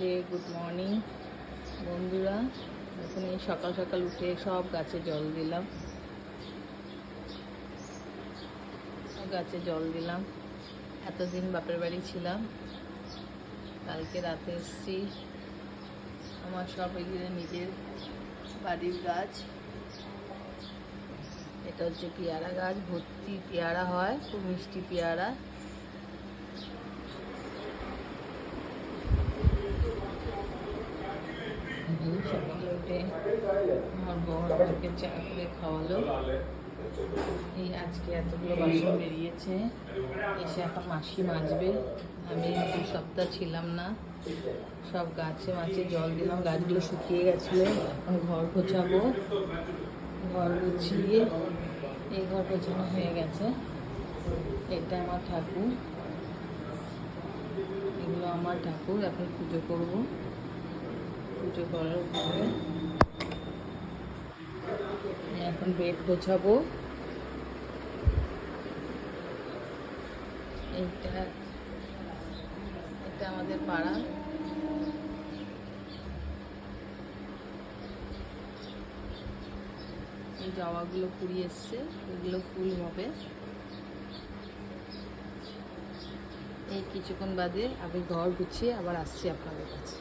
Good morning বন্ধুরা। এখন এই সকাল সকাল উঠে সব গাছে জল দিলাম, এতদিন বাপের বাড়ি ছিলাম, কালকে রাতে এসেছি। আমার সব এগুলো নিজের বাড়ির গাছ। এটা হচ্ছে পেয়ারা গাছ, ভর্তি পেয়ারা হয়, খুব মিষ্টি পেয়ারা। সকালে উঠে আমার বর আমাকে চা করে খাওয়ালো। এই আজকে এতগুলো বাসন বেরিয়েছে, এসে এখন মাসি মাজবে। আমি 2 সপ্তাহ ছিলাম না, সব গাছে মাছে জল দিলাম, গাছগুলো শুকিয়ে গেছিলো। এখন ঘর গোছাবো, ঘর গুছিয়ে এই ঘর গোছানো হয়ে গেছে। এটা আমার ঠাকুর, এগুলো আমার ঠাকুর। এখন পুজো করবো, পুজো করার পরে এখন বেড গোছাবো। এটা আমাদের পাড়া। এই জবাগুলো কুড়িয়ে এসছে, এগুলো ফুল হবে। এই কিছুক্ষণ বাদে আমি ঘর গুছিয়ে আবার আসছি আপনাদের কাছে।